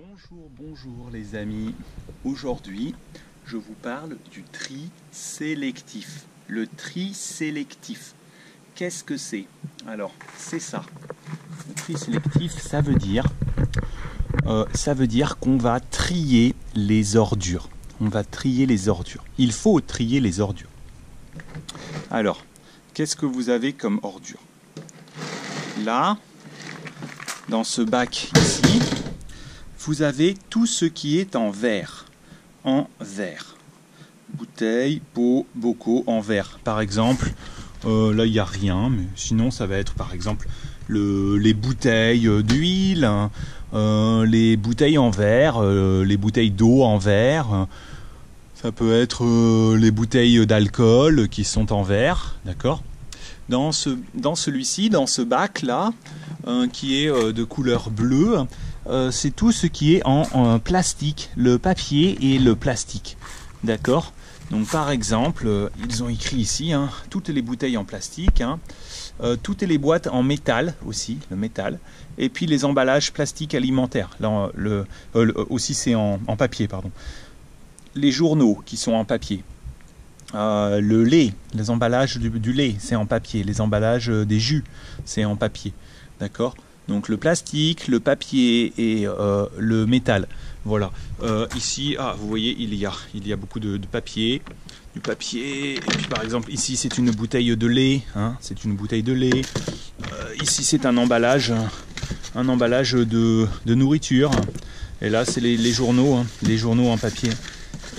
Bonjour les amis. Aujourd'hui, je vous parle du tri sélectif. Le tri sélectif, qu'est-ce que c'est? Alors, c'est ça. Le tri sélectif, ça veut dire qu'on va trier les ordures. On va trier les ordures. Il faut trier les ordures. Alors, qu'est-ce que vous avez comme ordures? Là, dans ce bac ici, vous avez tout ce qui est en verre. En verre. Bouteilles, pots, bocaux en verre. Par exemple, là il n'y a rien, mais sinon ça va être par exemple les bouteilles d'huile, les bouteilles en verre, les bouteilles d'eau en verre. Ça peut être les bouteilles d'alcool qui sont en verre, d'accord ? Dans celui-ci, dans ce bac-là, qui est de couleur bleue, c'est tout ce qui est en plastique, le papier et le plastique. D'accord ? Donc par exemple, ils ont écrit ici, toutes les bouteilles en plastique, toutes les boîtes en métal aussi, le métal, et puis les emballages plastiques alimentaires. Là, aussi c'est en papier, pardon. Les journaux qui sont en papier. Le lait, les emballages du lait, c'est en papier. Les emballages des jus, c'est en papier. D'accord ? Donc le plastique, le papier et le métal. Voilà. Ici, vous voyez, il y a beaucoup de papier. Du papier. Et puis par exemple, ici, c'est une bouteille de lait. C'est une bouteille de lait. Ici, c'est un emballage de nourriture. Et là, c'est les journaux, les journaux en papier.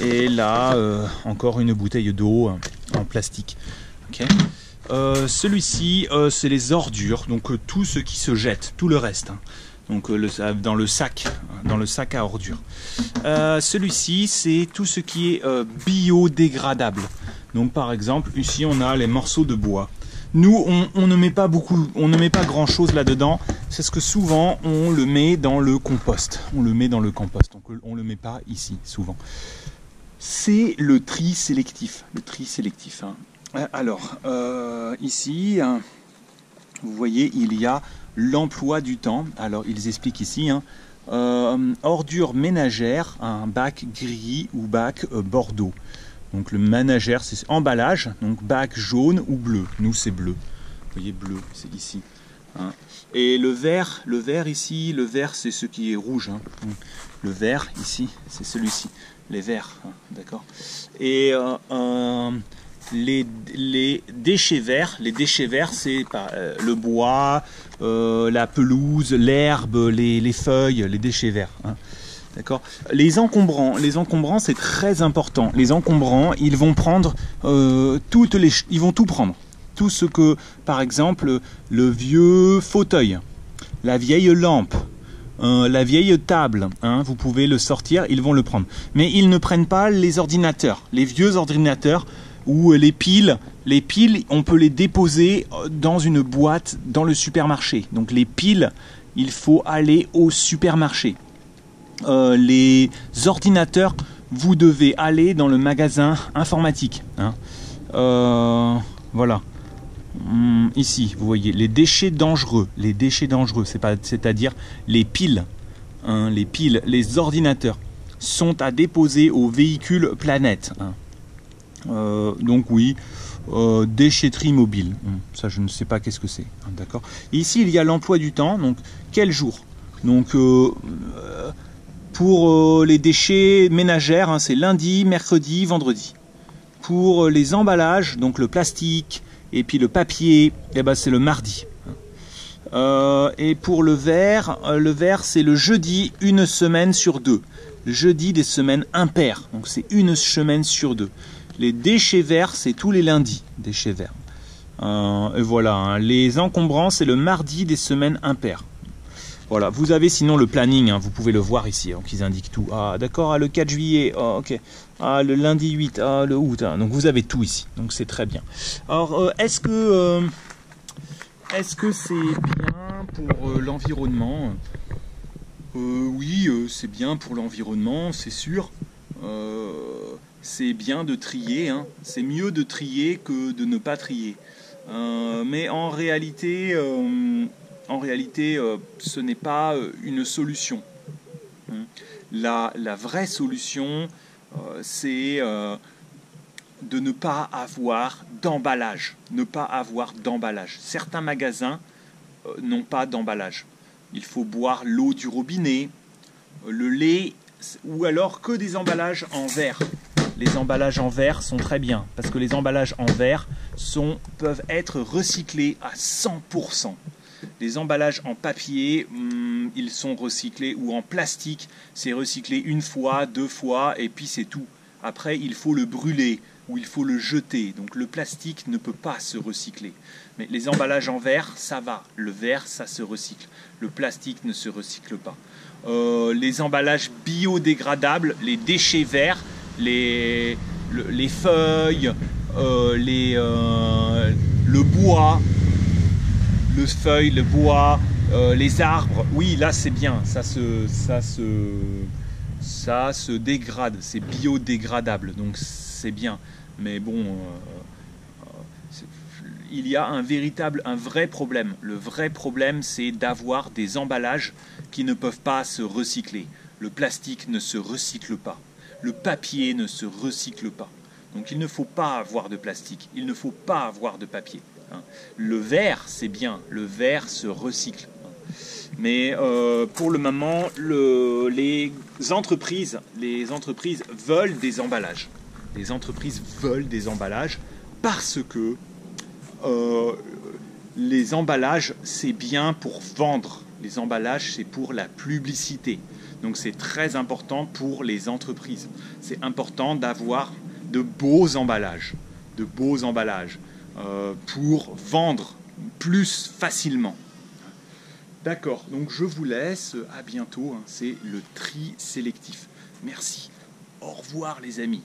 Et là, encore une bouteille d'eau en plastique. Okay. Celui-ci, c'est les ordures, donc tout ce qui se jette, tout le reste. Donc dans le sac à ordures. Celui-ci, c'est tout ce qui est biodégradable. Donc par exemple, ici on a les morceaux de bois. Nous, on ne met pas grand-chose là-dedans. C'est ce que souvent on le met dans le compost. On le met dans le compost. Donc on le met pas ici souvent. C'est le tri sélectif. Le tri sélectif. Alors, ici, vous voyez, il y a l'emploi du temps. Alors, ils expliquent ici, ordures ménagères, un bac gris ou bac bordeaux. Donc, le ménagère, c'est emballage, donc bac jaune ou bleu. Nous, c'est bleu. Vous voyez, bleu, c'est ici. Et le vert ici, le vert, c'est ce qui est rouge. Le vert, ici, c'est celui-ci. Les verts, d'accord. Et les déchets verts, c'est le bois, la pelouse, l'herbe, les feuilles, les déchets verts. D'accord. Les encombrants, c'est très important. Les encombrants, ils vont prendre ils vont tout prendre. Tout ce que, par exemple, le vieux fauteuil, la vieille lampe, la vieille table, vous pouvez le sortir, ils vont le prendre. Mais ils ne prennent pas les ordinateurs, les vieux ordinateurs ou les piles. Les piles, on peut les déposer dans une boîte dans le supermarché. Donc les piles, il faut aller au supermarché. Les ordinateurs, vous devez aller dans le magasin informatique. Voilà. Ici, vous voyez, les déchets dangereux, c'est-à-dire les piles, les ordinateurs, sont à déposer au véhicule Planète. Donc oui, déchetterie mobile, ça je ne sais pas qu'est-ce que c'est, d'accord. Ici, il y a l'emploi du temps, donc quel jour? Donc pour les déchets ménagères, c'est lundi, mercredi, vendredi. Pour les emballages, donc le plastique, et puis le papier, c'est le mardi. Et pour le verre, c'est le jeudi, une semaine sur deux. Le jeudi des semaines impaires, donc c'est une semaine sur deux. Les déchets verts, c'est tous les lundis, déchets verts. Et voilà, les encombrants, c'est le mardi des semaines impaires. Voilà, vous avez sinon le planning, vous pouvez le voir ici, donc ils indiquent tout. D'accord, le 4 juillet, ok. Le lundi 8, le août, donc vous avez tout ici, donc c'est très bien. Alors, est-ce que c'est bien pour l'environnement? Oui, c'est bien pour l'environnement, c'est sûr. C'est bien de trier, c'est mieux de trier que de ne pas trier. Mais en réalité, ce n'est pas une solution. La vraie solution, c'est de ne pas avoir d'emballage. Ne pas avoir d'emballage. Certains magasins n'ont pas d'emballage. Il faut boire l'eau du robinet, le lait, ou alors que des emballages en verre. Les emballages en verre sont très bien, parce que les emballages en verre peuvent être recyclés à 100%. Les emballages en papier, ils sont recyclés, ou en plastique, c'est recyclé une fois, 2 fois, et puis c'est tout. Après, il faut le brûler, ou il faut le jeter. Donc le plastique ne peut pas se recycler. Mais les emballages en verre, ça va. Le verre, ça se recycle. Le plastique ne se recycle pas. Les emballages biodégradables, les déchets verts, les feuilles, le bois, le bois, les arbres, oui, là c'est bien, ça se dégrade, c'est biodégradable, donc c'est bien. Mais bon, il y a un vrai problème. Le vrai problème, c'est d'avoir des emballages qui ne peuvent pas se recycler. Le plastique ne se recycle pas. Le papier ne se recycle pas. Donc il ne faut pas avoir de plastique. Il ne faut pas avoir de papier. Le verre, c'est bien. Le verre se recycle. Mais pour le moment, les entreprises veulent des emballages. Les entreprises veulent des emballages parce que les emballages, c'est bien pour vendre. Les emballages, c'est pour la publicité. Donc c'est très important pour les entreprises. C'est important d'avoir de beaux emballages pour vendre plus facilement. D'accord, donc je vous laisse, à bientôt, c'est le tri sélectif. Merci, au revoir les amis.